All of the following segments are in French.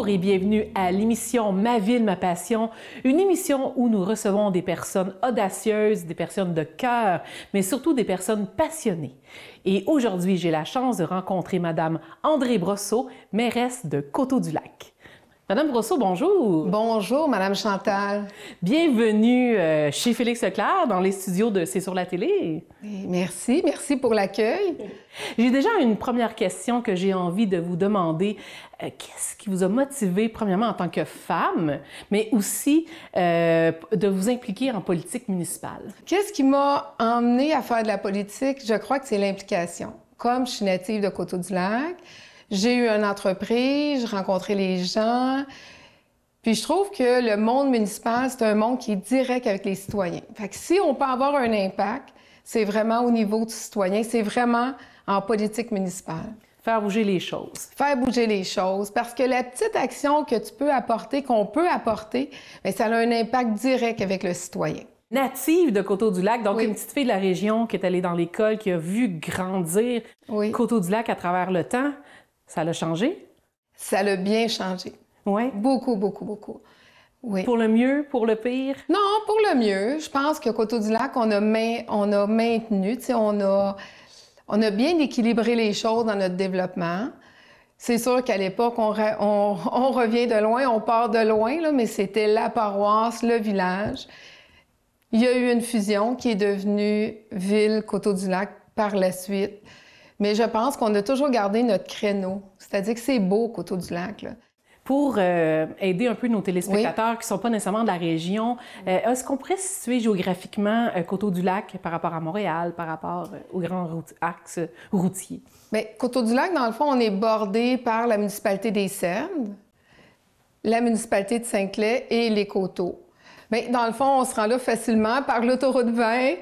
Bonjour et bienvenue à l'émission Ma ville, ma passion, une émission où nous recevons des personnes audacieuses, des personnes de cœur, mais surtout des personnes passionnées. Et aujourd'hui, j'ai la chance de rencontrer Madame Andrée Brosseau, mairesse de Coteau-du-Lac. Madame Brosseau, bonjour. Bonjour, Madame Chantal. Bienvenue chez Félix Leclerc, dans les studios de C'est sur la télé. Merci pour l'accueil. J'ai déjà une première question que j'ai envie de vous demander. Qu'est-ce qui vous a motivé, premièrement, en tant que femme, mais aussi de vous impliquer en politique municipale? Qu'est-ce qui m'a emmenée à faire de la politique? Je crois que c'est l'implication. Comme je suis native de Coteau-du-Lac, j'ai eu une entreprise, j'ai rencontré les gens, puis je trouve que le monde municipal, c'est un monde qui est direct avec les citoyens. Fait que si on peut avoir un impact, c'est vraiment au niveau du citoyen, c'est vraiment en politique municipale. Faire bouger les choses. Faire bouger les choses, parce que la petite action que tu peux apporter, qu'on peut apporter, bien, ça a un impact direct avec le citoyen. Native de Coteau-du-Lac, donc Oui. une petite fille de la région qui est allée dans l'école, qui a vu grandir Oui. Coteau-du-Lac à travers le temps. Ça l'a changé? Ça l'a bien changé. Oui. Beaucoup. Oui. Pour le mieux, pour le pire? Non, pour le mieux. Je pense que Coteau-du-Lac, on a maintenu, tu sais, on a bien équilibré les choses dans notre développement. C'est sûr qu'à l'époque, on revient de loin, on part de loin, là, mais c'était la paroisse, le village. Il y a eu une fusion qui est devenue Ville Coteau-du-Lac par la suite. Mais je pense qu'on a toujours gardé notre créneau. C'est-à-dire que c'est beau, Coteau-du-Lac, là. Pour aider un peu nos téléspectateurs qui ne sont pas nécessairement de la région, est-ce qu'on pourrait situer géographiquement Coteau-du-Lac par rapport à Montréal, par rapport au grand axe routier? Bien, Coteau-du-Lac, dans le fond, on est bordé par la municipalité des Cernes, la municipalité de Saint-Clair et les Coteaux. Bien, dans le fond, on se rend là facilement par l'autoroute 20.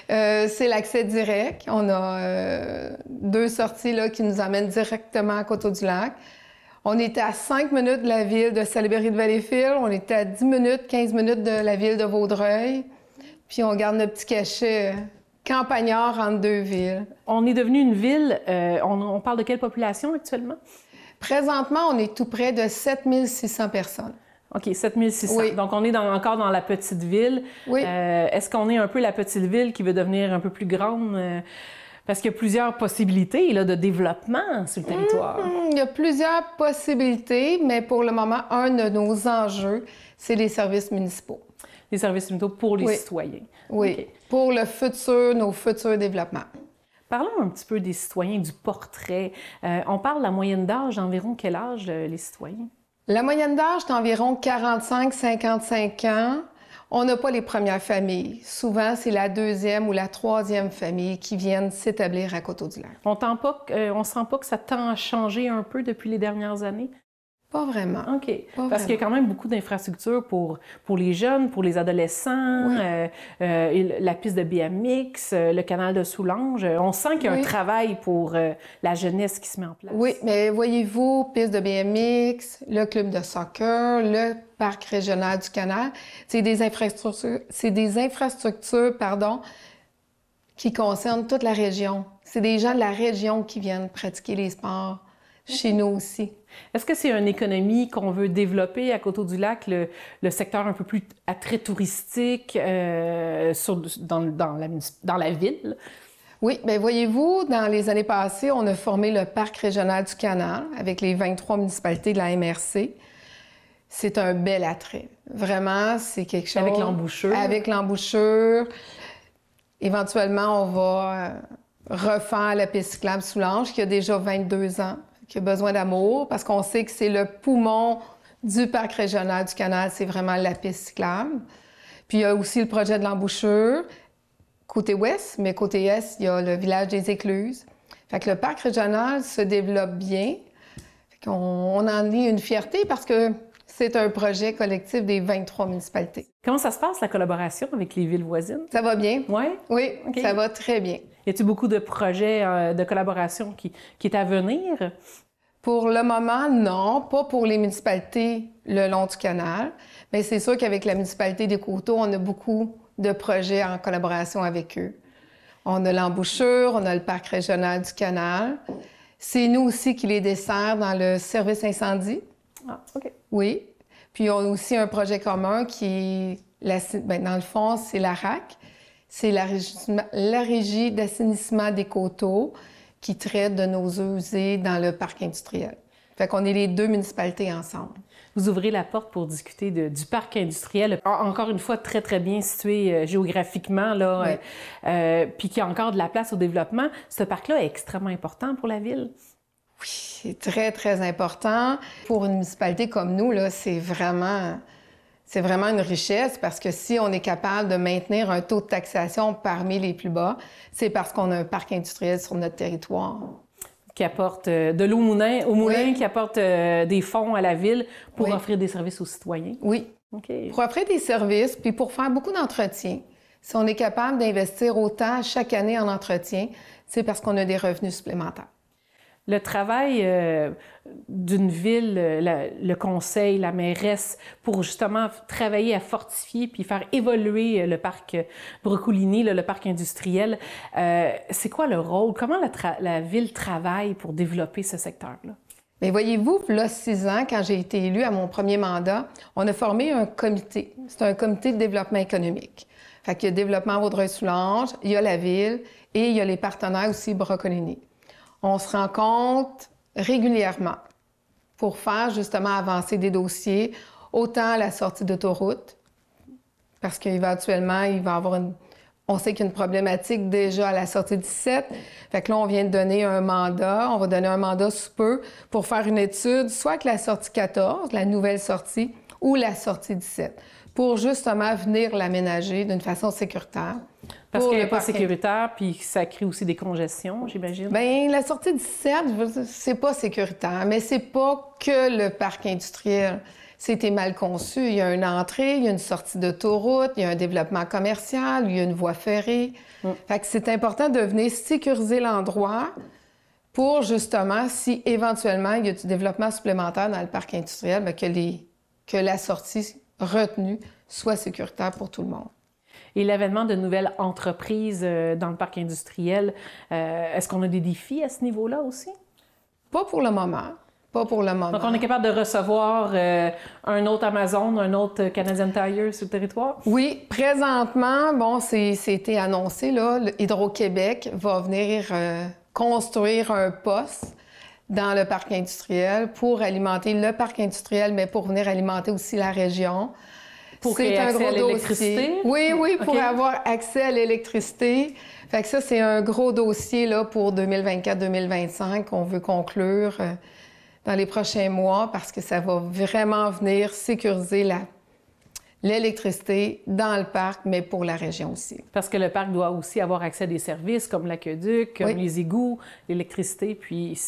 C'est l'accès direct. On a deux sorties là, qui nous amènent directement à Coteau-du-Lac. On était à 5 minutes de la ville de Salaberry-de-Valleyfield. On était à 10 minutes, 15 minutes de la ville de Vaudreuil. Puis on garde notre petit cachet campagnard entre deux villes. On est devenu une ville, on parle de quelle population actuellement? Présentement, on est tout près de 7 600 personnes. OK, 7600. Oui. Donc, on est encore dans la petite ville. Oui. Est-ce qu'on est un peu la petite ville qui veut devenir un peu plus grande? Parce qu'il y a plusieurs possibilités là, de développement sur le territoire. Il y a plusieurs possibilités, mais pour le moment, un de nos enjeux, c'est les services municipaux. Les services municipaux pour les Oui. citoyens. Oui, OK. pour le futur, nos futurs développements. Parlons un petit peu des citoyens, du portrait. On parle de la moyenne d'âge, environ quel âge les citoyens? La moyenne d'âge est environ 45-55 ans. On n'a pas les premières familles. Souvent, c'est la deuxième ou la troisième famille qui viennent s'établir à Coteau-du-Lac. On sent pas que ça tend à changer un peu depuis les dernières années? Pas vraiment. OK. Parce qu'il y a quand même beaucoup d'infrastructures pour les jeunes, pour les adolescents, Oui. la piste de BMX, le canal de Soulanges. On sent qu'il y a un Oui. travail pour la jeunesse qui se met en place. Oui, mais voyez-vous, piste de BMX, le club de soccer, le parc régional du Canal, c'est des infrastructures, qui concernent toute la région. C'est des gens de la région qui viennent pratiquer les sports chez nous aussi. Est-ce que c'est une économie qu'on veut développer à Coteau-du-Lac, le secteur un peu plus très touristique dans la ville? Oui, bien voyez-vous, dans les années passées, on a formé le parc régional du Canal avec les 23 municipalités de la MRC. C'est un bel attrait. Vraiment, c'est quelque chose... Avec l'embouchure. Avec l'embouchure. Éventuellement, on va refaire la piste cyclable Soulanges, qui a déjà 22 ans, qui a besoin d'amour, parce qu'on sait que c'est le poumon du parc régional du Canal, c'est vraiment la piste cyclable. Puis il y a aussi le projet de l'embouchure, côté ouest, mais côté est, il y a le village des Écluses. Fait que le parc régional se développe bien. Fait qu'on en est une fierté parce que c'est un projet collectif des 23 municipalités. Comment ça se passe, la collaboration avec les villes voisines? Ça va bien? Oui? Oui, OK. Ça va très bien. Y a-t-il beaucoup de projets de collaboration qui est à venir? Pour le moment, non, pas pour les municipalités le long du canal. Mais c'est sûr qu'avec la municipalité des Coteaux, on a beaucoup de projets en collaboration avec eux. On a l'embouchure, on a le parc régional du canal. C'est nous aussi qui les dessert dans le service incendie. Ah, OK. Oui. Puis, on a aussi un projet commun qui est, dans le fond, c'est la RAC. C'est la Régie d'assainissement des coteaux qui traite de nos eaux usées dans le parc industriel. Fait qu'on est les deux municipalités ensemble. Vous ouvrez la porte pour discuter du parc industriel, encore une fois très, très bien situé géographiquement, là, oui. Puis qui a encore de la place au développement. Ce parc-là est extrêmement important pour la ville. Oui, c'est très, très important. Pour une municipalité comme nous, là, c'est vraiment une richesse parce que si on est capable de maintenir un taux de taxation parmi les plus bas, c'est parce qu'on a un parc industriel sur notre territoire. Qui apporte de l'eau au moulin, qui apporte des fonds à la ville pour offrir des services aux citoyens. Oui. Okay. Pour offrir des services, puis pour faire beaucoup d'entretien. Si on est capable d'investir autant chaque année en entretien, c'est parce qu'on a des revenus supplémentaires. Le travail d'une ville, le conseil, la mairesse, pour justement travailler à fortifier puis faire évoluer le parc Brocolini, le parc industriel, c'est quoi le rôle? Comment la ville travaille pour développer ce secteur-là? Bien, voyez-vous, là, 6 ans, quand j'ai été élue à mon premier mandat, on a formé un comité. C'est un comité de développement économique. Fait qu'il y a Développement Vaudreuil-Soulanges, il y a la ville et il y a les partenaires aussi Brocolini. On se rencontre régulièrement pour faire justement avancer des dossiers, autant à la sortie d'autoroute, parce qu'éventuellement, il va y avoir on sait qu'il y a une problématique déjà à la sortie 17. Fait que là, on vient de donner un mandat. On va donner un mandat sous peu pour faire une étude, soit avec la sortie 14, la nouvelle sortie, ou la sortie 17, pour justement venir l'aménager d'une façon sécuritaire. Parce qu'elle n'est pas sécuritaire, puis ça crée aussi des congestions, j'imagine? Bien, la sortie 17, c'est pas sécuritaire, mais c'est pas que le parc industriel. C'était mal conçu. Il y a une entrée, il y a une sortie d'autoroute, il y a un développement commercial, il y a une voie ferrée. Fait que c'est important de venir sécuriser l'endroit pour, justement, si éventuellement il y a du développement supplémentaire dans le parc industriel, bien, que la sortie retenue soit sécuritaire pour tout le monde. Et l'avènement de nouvelles entreprises dans le parc industriel, est-ce qu'on a des défis à ce niveau-là aussi? Pas pour le moment. Pas pour le moment. Donc, on est capable de recevoir un autre Amazon, un autre Canadian Tire sur le territoire? Oui, présentement, bon, c'était annoncé, là, Hydro-Québec va venir construire un poste dans le parc industriel pour alimenter le parc industriel, mais pour venir alimenter aussi la région. Pour qu'il y ait accès à l'électricité? Oui, pour avoir accès à l'électricité. Fait que ça, c'est un gros dossier là, pour 2024-2025 qu'on veut conclure dans les prochains mois parce que ça va vraiment venir sécuriser l'électricité dans le parc, mais pour la région aussi. Parce que le parc doit aussi avoir accès à des services comme l'aqueduc, comme les égouts, l'électricité, puis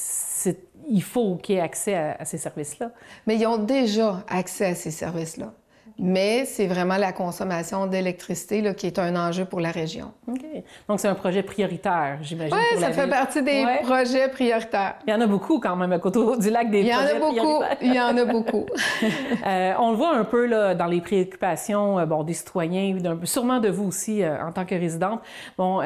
il faut qu'il y ait accès à ces services-là. Mais ils ont déjà accès à ces services-là. Mais c'est vraiment la consommation d'électricité là, qui est un enjeu pour la région. OK. Donc, c'est un projet prioritaire, j'imagine. Oui, ça fait partie des projets prioritaires. Il y en a beaucoup quand même à Côte-du-Lac, des projets prioritaires. Il y en a beaucoup. On le voit un peu là, dans les préoccupations des citoyens, sûrement de vous aussi en tant que résidente. Bon,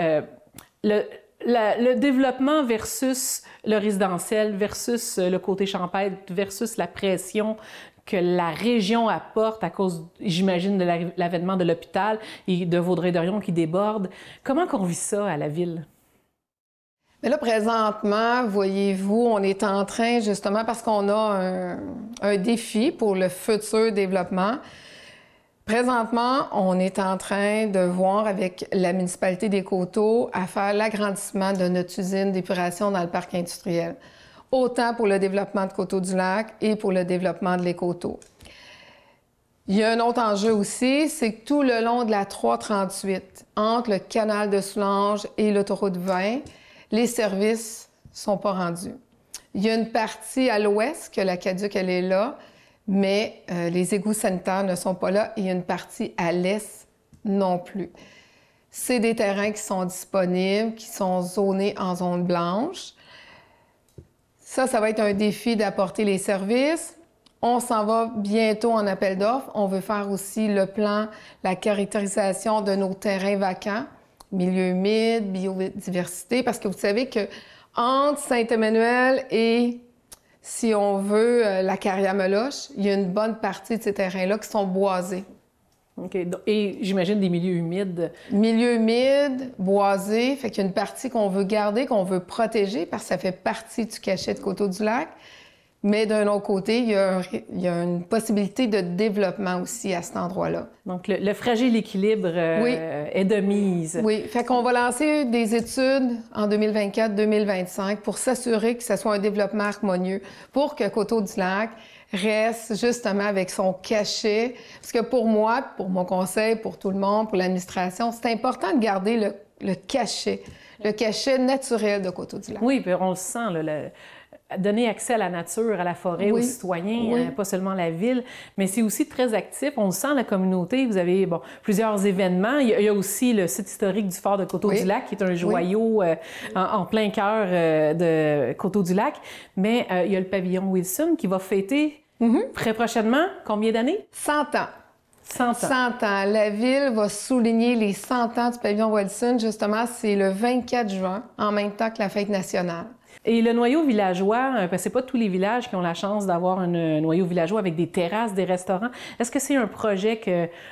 le développement versus le résidentiel, versus le côté champêtre, versus la pression que la région apporte à cause, j'imagine, de l'avènement de l'hôpital et de Vaudreuil-Dorion qui déborde. Comment qu'on vit ça à la ville? Mais là, présentement, voyez-vous, on est en train, justement, parce qu'on a un défi pour le futur développement. Présentement, on est en train de voir avec la municipalité des Coteaux à faire l'agrandissement de notre usine d'épuration dans le parc industriel, autant pour le développement de Coteaux-du-Lac et pour le développement de les Coteaux. Il y a un autre enjeu aussi, c'est que tout le long de la 338, entre le canal de Soulanges et l'autoroute 20, les services ne sont pas rendus. Il y a une partie à l'ouest, que l'aqueduc, elle est là, mais les égouts sanitaires ne sont pas là. Et il y a une partie à l'est non plus. C'est des terrains qui sont disponibles, qui sont zonés en zone blanche. Ça va être un défi d'apporter les services. On s'en va bientôt en appel d'offres. On veut faire aussi le plan, la caractérisation de nos terrains vacants, milieu humide, biodiversité, parce que vous savez que entre Saint-Emmanuel et si on veut, la Carrière-Meloche, il y a une bonne partie de ces terrains-là qui sont boisés. OK. Et j'imagine des milieux humides. Milieu humide, boisé, fait qu'il y a une partie qu'on veut garder, qu'on veut protéger parce que ça fait partie du cachet de Coteau-du-Lac. Mais d'un autre côté, il y a une possibilité de développement aussi à cet endroit-là. Donc, le fragile équilibre est de mise. Oui, fait qu'on va lancer des études en 2024-2025 pour s'assurer que ce soit un développement harmonieux pour que Coteau-du-Lac reste justement avec son cachet. Parce que pour moi, pour mon conseil, pour tout le monde, pour l'administration, c'est important de garder le cachet naturel de Coteau-du-Lac. Oui, puis on le sent, là, donner accès à la nature, à la forêt, aux citoyens, pas seulement la ville, mais c'est aussi très actif. On le sent, la communauté. Vous avez plusieurs événements. Il y a aussi le site historique du fort de Coteau-du-Lac, qui est un joyau en plein cœur de Coteau-du-Lac. Mais il y a le pavillon Wilson qui va fêter très prochainement combien d'années? 100 ans. 100 ans. 100 ans. La Ville va souligner les 100 ans du pavillon Wilson. Justement, c'est le 24 juin, en même temps que la fête nationale. Et le noyau villageois, parce que c'est pas tous les villages qui ont la chance d'avoir un noyau villageois avec des terrasses, des restaurants. Est-ce que c'est un projet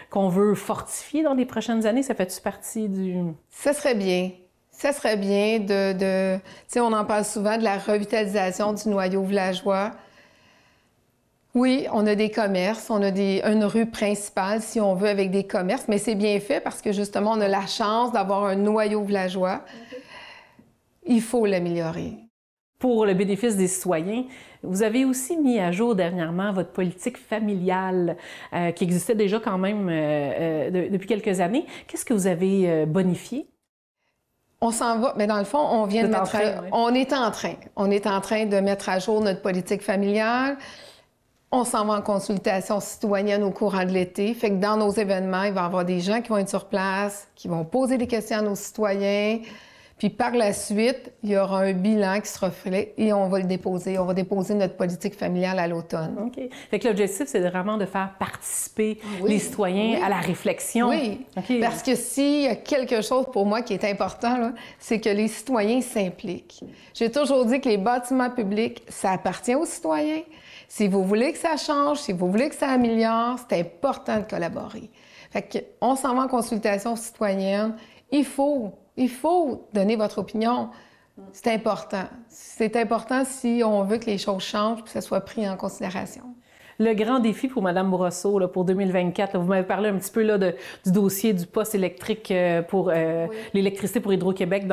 qu'on veut fortifier dans les prochaines années? Ça fait-tu partie du... Ça serait bien. Ça serait bien de... Tu sais, on en parle souvent de la revitalisation du noyau villageois. Oui, on a des commerces, on a une rue principale, si on veut, avec des commerces, mais c'est bien fait parce que, justement, on a la chance d'avoir un noyau villageois. Il faut l'améliorer. Pour le bénéfice des citoyens, vous avez aussi mis à jour dernièrement votre politique familiale qui existait déjà quand même depuis quelques années. Qu'est-ce que vous avez bonifié? On s'en va, mais dans le fond, on vient de mettre on est en train de mettre à jour notre politique familiale. On s'en va en consultation citoyenne au courant de l'été. Fait que dans nos événements, il va y avoir des gens qui vont être sur place, qui vont poser des questions à nos citoyens. Puis par la suite, il y aura un bilan qui sera fait et on va le déposer. On va déposer notre politique familiale à l'automne. OK. Fait que l'objectif, c'est vraiment de faire participer les citoyens à la réflexion. Oui, okay. Parce que s'il y a quelque chose pour moi qui est important, c'est que les citoyens s'impliquent. J'ai toujours dit que les bâtiments publics, ça appartient aux citoyens. Si vous voulez que ça change, si vous voulez que ça améliore, c'est important de collaborer. Fait qu'on s'en va en consultation citoyenne. Il faut donner votre opinion. C'est important. C'est important si on veut que les choses changent et que ça soit pris en considération. Le grand défi pour Mme Bourasseau là, pour 2024, là, vous m'avez parlé un petit peu là, du dossier du poste électrique pour l'électricité pour Hydro-Québec.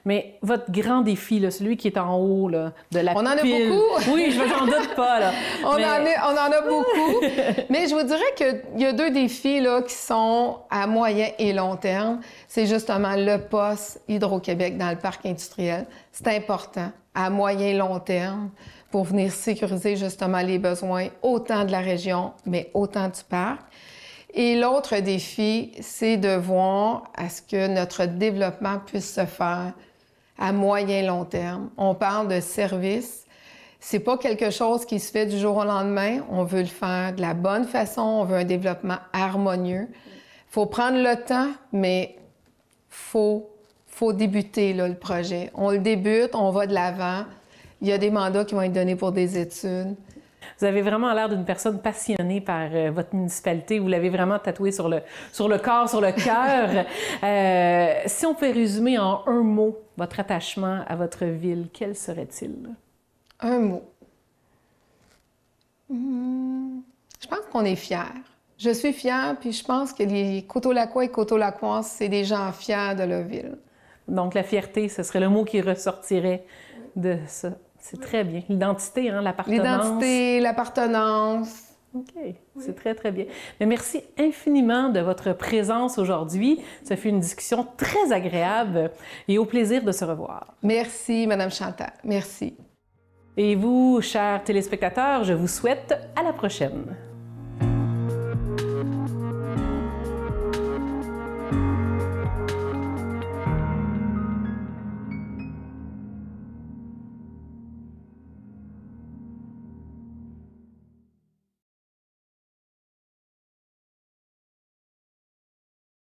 Mais votre grand défi, là, celui qui est en haut là, de la On en pile... a beaucoup! Oui, je n'en doute pas. Là. On en a beaucoup. Mais je vous dirais qu'il y a deux défis là, qui sont à moyen et long terme. C'est justement le poste Hydro-Québec dans le parc industriel. C'est important à moyen et long terme pour venir sécuriser justement les besoins autant de la région, mais autant du parc. Et l'autre défi, c'est de voir à ce que notre développement puisse se faire à moyen et long terme. On parle de services. C'est pas quelque chose qui se fait du jour au lendemain. On veut le faire de la bonne façon. On veut un développement harmonieux. Il faut prendre le temps, mais faut débuter là, le projet. On le débute, on va de l'avant. Il y a des mandats qui vont être donnés pour des études. Vous avez vraiment l'air d'une personne passionnée par votre municipalité. Vous l'avez vraiment tatoué sur le corps, sur le cœur. Si on peut résumer en un mot votre attachement à votre ville, quel serait-il? Un mot. Je pense qu'on est fiers. Je suis fière, puis je pense que les Coteau-Laquois et Coteau-Laquoises, c'est des gens fiers de leur ville. Donc, la fierté, ce serait le mot qui ressortirait de ça. C'est très bien. L'identité, hein, l'appartenance. L'identité, l'appartenance. OK. C'est très, très bien. Mais merci infiniment de votre présence aujourd'hui. Ça fait une discussion très agréable et au plaisir de se revoir. Merci, Madame Chantal. Merci. Et vous, chers téléspectateurs, je vous souhaite à la prochaine.